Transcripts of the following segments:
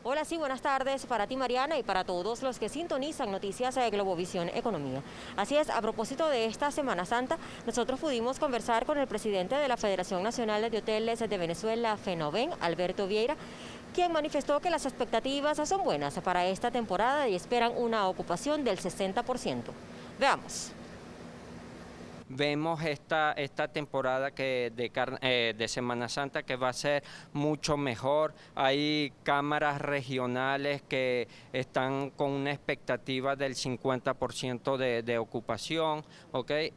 Hola, sí, buenas tardes para ti, Mariana, y para todos los que sintonizan Noticias de Globovisión Economía. Así es, a propósito de esta Semana Santa, nosotros pudimos conversar con el presidente de la Federación Nacional de Hoteles de Venezuela, FENOVEN, Alberto Vieira, quien manifestó que las expectativas son buenas para esta temporada y esperan una ocupación del 60%. Veamos. Vemos esta temporada de Semana Santa que va a ser mucho mejor. Hay cámaras regionales que están con una expectativa del 50% de ocupación. ¿Okay?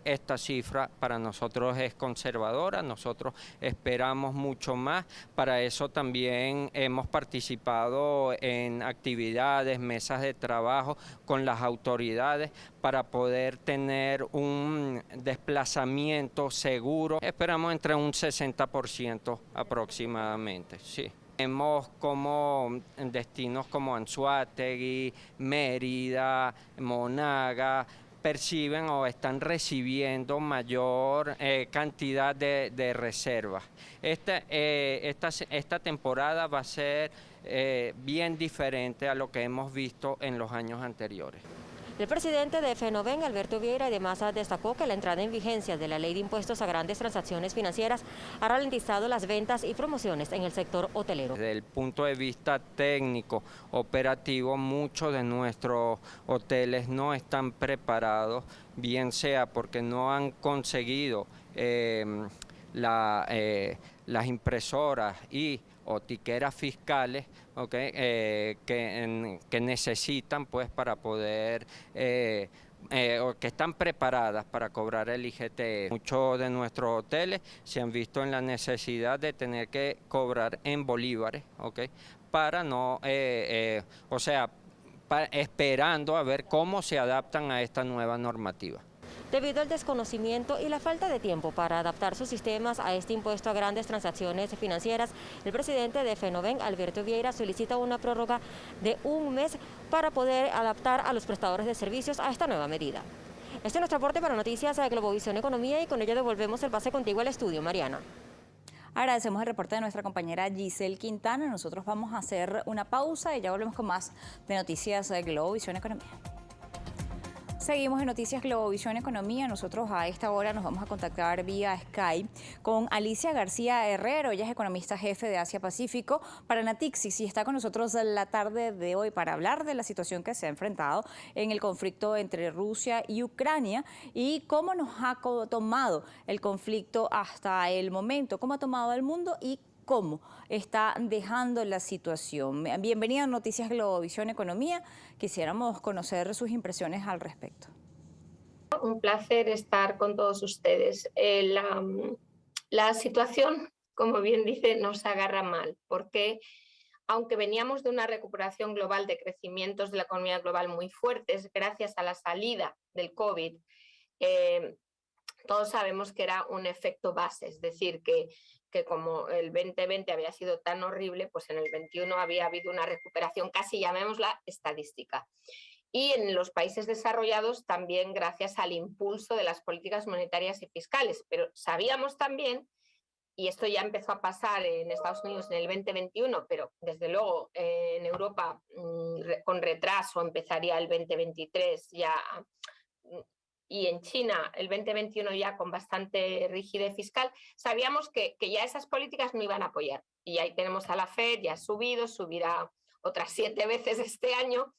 Esta cifra para nosotros es conservadora, nosotros esperamos mucho más. Para eso también hemos participado en actividades, mesas de trabajo con las autoridades para poder tener un desplazamiento seguro. Esperamos entre un 60% aproximadamente, sí. Vemos como destinos como Anzoátegui, Mérida, Monaga, perciben o están recibiendo mayor cantidad de reservas. Esta temporada va a ser bien diferente a lo que hemos visto en los años anteriores. El presidente de FENOVEN, Alberto Vieira, además destacó que la entrada en vigencia de la Ley de Impuestos a Grandes Transacciones Financieras ha ralentizado las ventas y promociones en el sector hotelero. Desde el punto de vista técnico, operativo, muchos de nuestros hoteles no están preparados, bien sea porque no han conseguido las impresoras o tiqueras fiscales, ¿okay? Que necesitan pues para poder o que están preparadas para cobrar el IGTF. Muchos de nuestros hoteles se han visto en la necesidad de tener que cobrar en bolívares, ¿okay? Para no, esperando a ver cómo se adaptan a esta nueva normativa. Debido al desconocimiento y la falta de tiempo para adaptar sus sistemas a este impuesto a grandes transacciones financieras, el presidente de FENOVEN, Alberto Vieira, solicita una prórroga de un mes para poder adaptar a los prestadores de servicios a esta nueva medida. Este es nuestro aporte para Noticias de Globovisión Economía y con ello devolvemos el pase contigo al estudio, Mariana. Agradecemos el reporte de nuestra compañera Giselle Quintana. Nosotros vamos a hacer una pausa y ya volvemos con más de Noticias de Globovisión Economía. Seguimos en Noticias Globovisión Economía. Nosotros a esta hora nos vamos a contactar vía Skype con Alicia García Herrero. Ella es economista jefe de Asia Pacífico para Natixis y está con nosotros la tarde de hoy para hablar de la situación que se ha enfrentado en el conflicto entre Rusia y Ucrania y cómo nos ha tomado el conflicto hasta el momento, cómo ha tomado el mundo y cómo está dejando la situación. Bienvenida a Noticias Globovisión Economía. Quisiéramos conocer sus impresiones al respecto. Un placer estar con todos ustedes. La situación, como bien dice, nos agarra mal, porque aunque veníamos de una recuperación global de crecimientos de la economía global muy fuertes, gracias a la salida del COVID, todos sabemos que era un efecto base, es decir, que como el 2020 había sido tan horrible, pues en el 21 había habido una recuperación casi, llamémosla, estadística. Y en los países desarrollados también gracias al impulso de las políticas monetarias y fiscales. Pero sabíamos también, y esto ya empezó a pasar en Estados Unidos en el 2021, pero desde luego en Europa con retraso empezaría el 2023 ya, y en China el 2021 ya con bastante rigidez fiscal, sabíamos que ya esas políticas no iban a apoyar. Y ahí tenemos a la FED, ya ha subido, subirá otras 7 veces este año.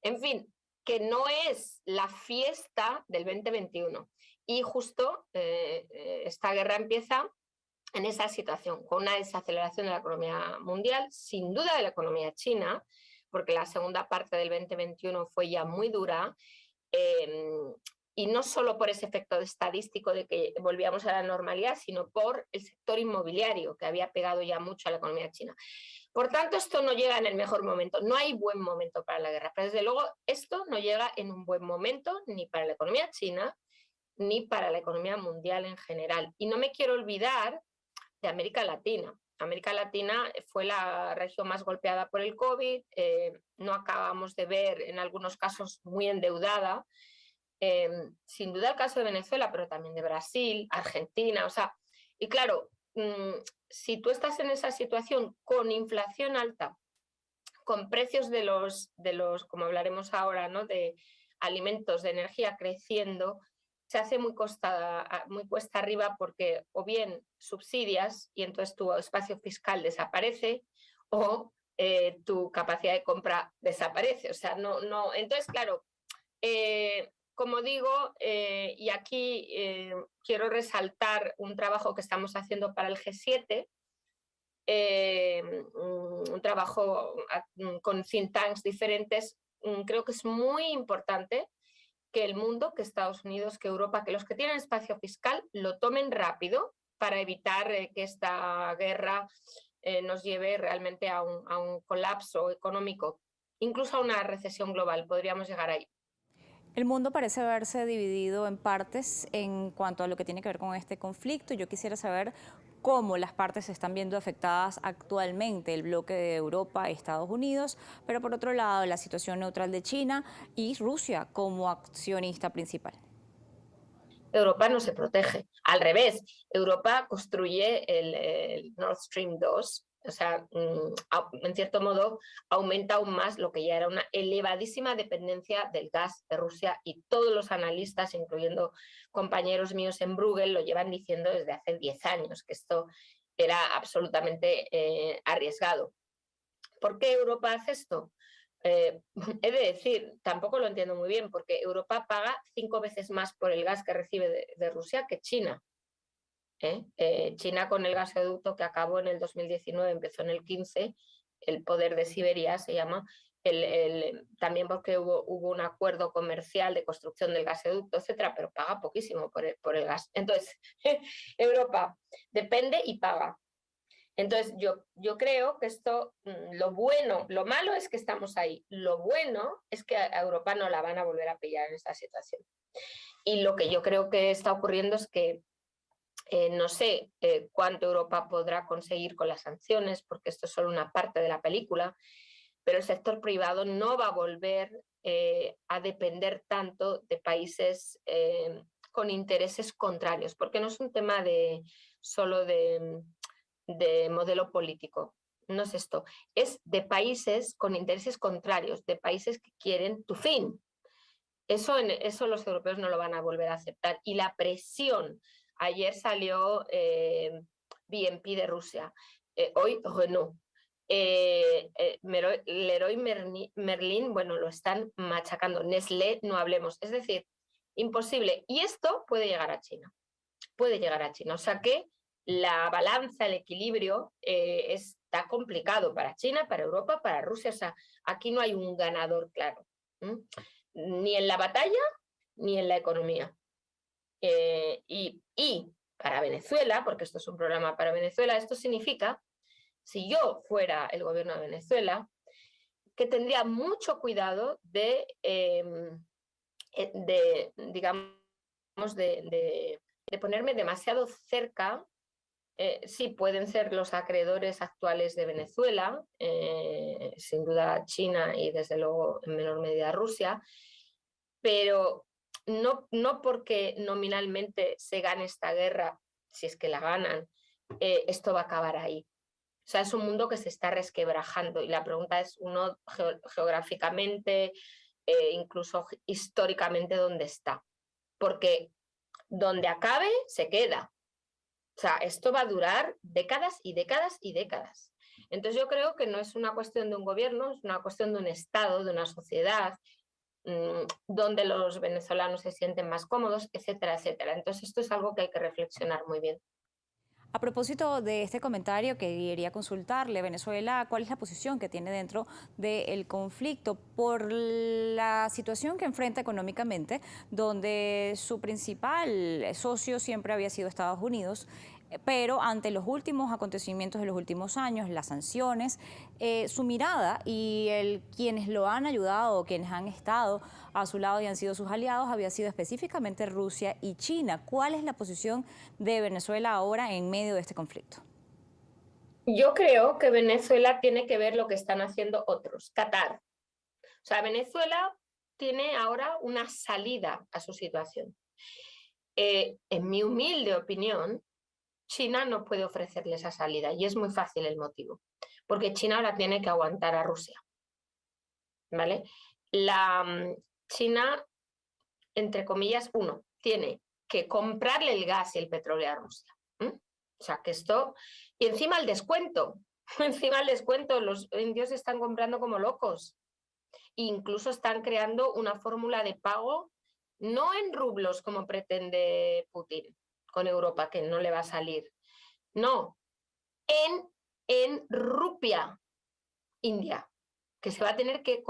En fin, que no es la fiesta del 2021. Y justo esta guerra empieza en esa situación, con una desaceleración de la economía mundial, sin duda de la economía china, porque la segunda parte del 2021 fue ya muy dura, y no solo por ese efecto estadístico de que volvíamos a la normalidad, sino por el sector inmobiliario, que había pegado ya mucho a la economía china. Por tanto, esto no llega en el mejor momento. No hay buen momento para la guerra. Pero desde luego, esto no llega en un buen momento ni para la economía china ni para la economía mundial en general. Y no me quiero olvidar de América Latina. América Latina fue la región más golpeada por el COVID. No acabamos de ver, en algunos casos, muy endeudada. Sin duda el caso de Venezuela, pero también de Brasil, Argentina. O sea, y claro, si tú estás en esa situación con inflación alta con precios de los, como hablaremos ahora, ¿no?, de alimentos, de energía creciendo, se hace muy cuesta arriba porque o bien subsidias y entonces tu espacio fiscal desaparece o tu capacidad de compra desaparece. O sea, no. Entonces, claro, como digo, y aquí quiero resaltar un trabajo que estamos haciendo para el G7, un trabajo con think tanks diferentes. Creo que es muy importante que el mundo, que Estados Unidos, que Europa, que los que tienen espacio fiscal lo tomen rápido para evitar que esta guerra nos lleve realmente a un colapso económico, incluso a una recesión global. Podríamos llegar ahí. El mundo parece haberse dividido en partes en cuanto a lo que tiene que ver con este conflicto. Yo quisiera saber cómo las partes se están viendo afectadas actualmente, el bloque de Europa, Estados Unidos, pero por otro lado la situación neutral de China y Rusia como accionista principal. Europa no se protege. Al revés, Europa construye el Nord Stream 2, o sea, en cierto modo aumenta aún más lo que ya era una elevadísima dependencia del gas de Rusia, y todos los analistas, incluyendo compañeros míos en Bruegel, lo llevan diciendo desde hace 10 años, que esto era absolutamente arriesgado. ¿Por qué Europa hace esto? He de decir, tampoco lo entiendo muy bien, porque Europa paga 5 veces más por el gas que recibe de Rusia que China. China, con el gasoducto que acabó en el 2019, empezó en el 15, el poder de Siberia se llama, también porque hubo un acuerdo comercial de construcción del gasoducto, etcétera, pero paga poquísimo por el gas. Entonces, Europa depende y paga. Entonces, yo creo que esto, lo malo es que estamos ahí, lo bueno es que a Europa no la van a volver a pillar en esta situación. Y lo que yo creo que está ocurriendo es que no sé cuánto Europa podrá conseguir con las sanciones, porque esto es solo una parte de la película, pero el sector privado no va a volver a depender tanto de países con intereses contrarios, porque no es un tema solo de modelo político. No es esto, es de países con intereses contrarios, de países que quieren tu fin. Eso los europeos no lo van a volver a aceptar. Y la presión, ayer salió BNP de Rusia, hoy Renault, Leroy Merlin, bueno, lo están machacando, Nestlé, no hablemos, es decir, imposible. Y esto puede llegar a China, o sea que la balanza, el equilibrio está complicado para China, para Europa, para Rusia. O sea, aquí no hay un ganador claro, ni en la batalla ni en la economía. Y para Venezuela, porque esto es un programa para Venezuela, esto significa, si yo fuera el gobierno de Venezuela, que tendría mucho cuidado de ponerme demasiado cerca. Sí, pueden ser los acreedores actuales de Venezuela, sin duda China y desde luego en menor medida Rusia, pero no porque nominalmente se gane esta guerra, si es que la ganan, esto va a acabar ahí. O sea, es un mundo que se está resquebrajando y la pregunta es, uno, geográficamente, incluso históricamente, ¿dónde está? Porque donde acabe, se queda. O sea, esto va a durar décadas y décadas y décadas. Entonces yo creo que no es una cuestión de un gobierno, es una cuestión de un Estado, de una sociedad, donde los venezolanos se sienten más cómodos, etcétera, etcétera. Entonces esto es algo que hay que reflexionar muy bien. A propósito de este comentario que quería consultarle, Venezuela, ¿cuál es la posición que tiene dentro del conflicto por la situación que enfrenta económicamente, donde su principal socio siempre había sido Estados Unidos? Pero ante los últimos acontecimientos de los últimos años, las sanciones, su mirada y quienes lo han ayudado, quienes han estado a su lado y han sido sus aliados, había sido específicamente Rusia y China. ¿Cuál es la posición de Venezuela ahora en medio de este conflicto? Yo creo que Venezuela tiene que ver lo que están haciendo otros. Qatar. O sea, Venezuela tiene ahora una salida a su situación. En mi humilde opinión, China no puede ofrecerle esa salida y es muy fácil el motivo, porque China ahora tiene que aguantar a Rusia. ¿vale? China, entre comillas, tiene que comprarle el gas y el petróleo a Rusia. O sea, que esto... Y encima el descuento. Encima el descuento, los indios están comprando como locos. Incluso están creando una fórmula de pago, no en rublos como pretende Putin con Europa, que no le va a salir. No, en rupia india, que se va a tener que,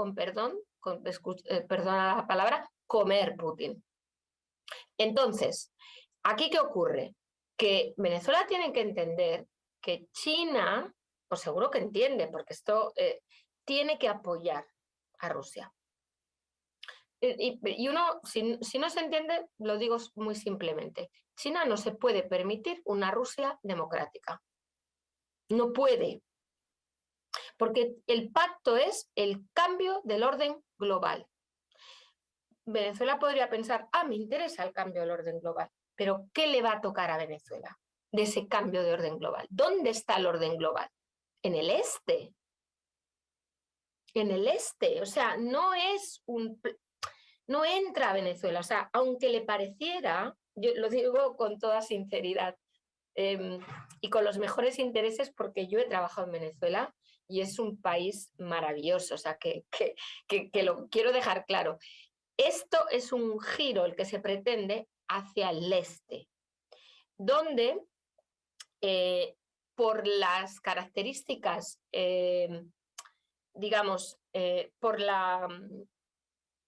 perdona la palabra, comer Putin. Entonces, ¿aquí qué ocurre? Que Venezuela tiene que entender que China, pues seguro que entiende, porque esto tiene que apoyar a Rusia. Y uno, si no se entiende, lo digo muy simplemente. China no se puede permitir una Rusia democrática. No puede. Porque el pacto es el cambio del orden global. Venezuela podría pensar, me interesa el cambio del orden global, pero ¿qué le va a tocar a Venezuela de ese cambio de orden global? ¿Dónde está el orden global? En el este. En el este. O sea, no entra a Venezuela. O sea, aunque le pareciera, yo lo digo con toda sinceridad, y con los mejores intereses, porque yo he trabajado en Venezuela y es un país maravilloso, o sea, que lo quiero dejar claro. Esto es un giro el que se pretende hacia el este, donde por las características, digamos, por la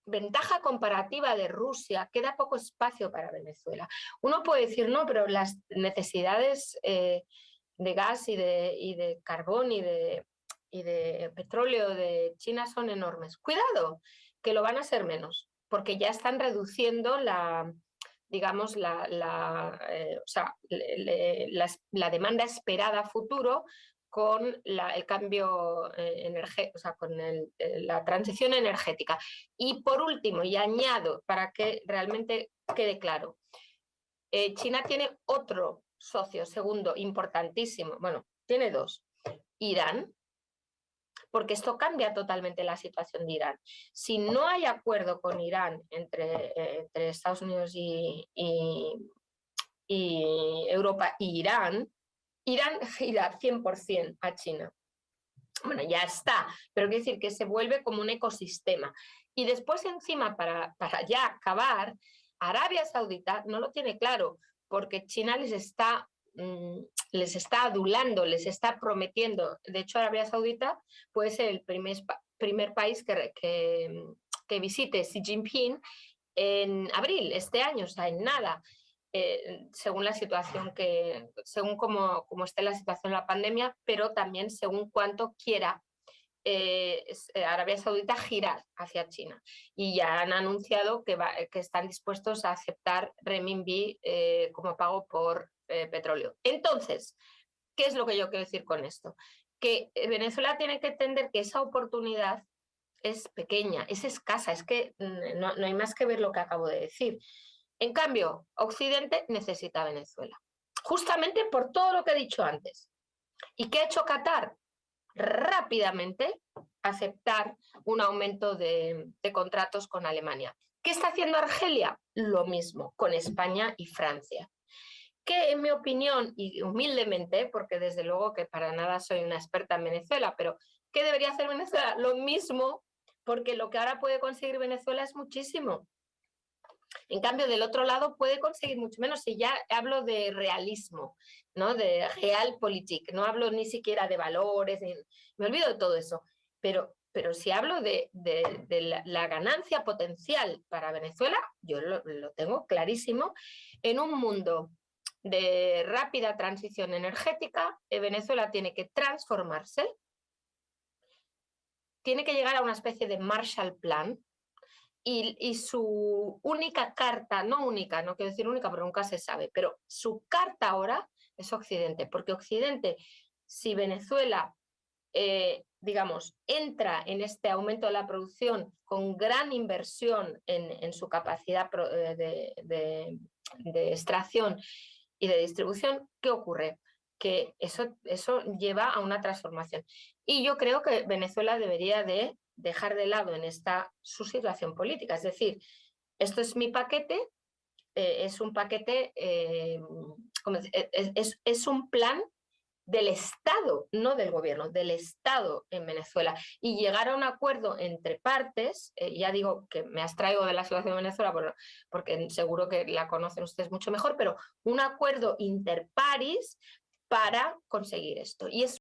ventaja comparativa de Rusia, queda poco espacio para Venezuela. Uno puede decir, no, pero las necesidades de gas y de carbón y de petróleo de China son enormes. Cuidado, que lo van a ser menos, porque ya están reduciendo la demanda esperada a futuro con el cambio energético, o sea, con la transición energética. Y por último, y añado para que realmente quede claro, China tiene otro socio segundo importantísimo, bueno, tiene dos, Irán, porque esto cambia totalmente la situación de Irán. Si no hay acuerdo con Irán entre Estados Unidos y Europa y Irán gira 100% a China. Bueno, ya está, pero quiere decir que se vuelve como un ecosistema. Y después encima, para ya acabar, Arabia Saudita no lo tiene claro, porque China les está adulando, les está prometiendo. De hecho, Arabia Saudita puede ser el primer país que visite Xi Jinping en abril, este año, o sea, en nada. Según la situación según cómo esté la situación de la pandemia, pero también según cuánto quiera Arabia Saudita girar hacia China. Y ya han anunciado que están dispuestos a aceptar renminbi como pago por petróleo. Entonces, ¿qué es lo que yo quiero decir con esto? Que Venezuela tiene que entender que esa oportunidad es pequeña, es escasa, es que no hay más que ver lo que acabo de decir. En cambio, Occidente necesita a Venezuela, justamente por todo lo que he dicho antes. ¿Y qué ha hecho Qatar? Rápidamente aceptar un aumento de contratos con Alemania. ¿Qué está haciendo Argelia? Lo mismo, con España y Francia. Que en mi opinión, y humildemente, porque desde luego que para nada soy una experta en Venezuela, pero ¿qué debería hacer Venezuela? Lo mismo, porque lo que ahora puede conseguir Venezuela es muchísimo. En cambio, del otro lado puede conseguir mucho menos, y ya hablo de realismo, ¿no? De realpolitik, no hablo ni siquiera de valores, me olvido de todo eso, pero si hablo de la ganancia potencial para Venezuela, yo lo tengo clarísimo. En un mundo de rápida transición energética, Venezuela tiene que transformarse, tiene que llegar a una especie de Marshall Plan. Y su única carta, no única, no quiero decir única porque nunca se sabe, pero su carta ahora es Occidente, porque Occidente, si Venezuela, digamos, entra en este aumento de la producción con gran inversión en su capacidad de extracción y de distribución, ¿qué ocurre? que eso lleva a una transformación. Y yo creo que Venezuela debería de dejar de lado en esta su situación política. Es decir, esto es mi paquete, es un paquete, es un plan del Estado, no del gobierno, del Estado en Venezuela. Y llegar a un acuerdo entre partes, ya digo que me abstraigo de la situación de Venezuela porque seguro que la conocen ustedes mucho mejor, pero un acuerdo interpares para conseguir esto. Y es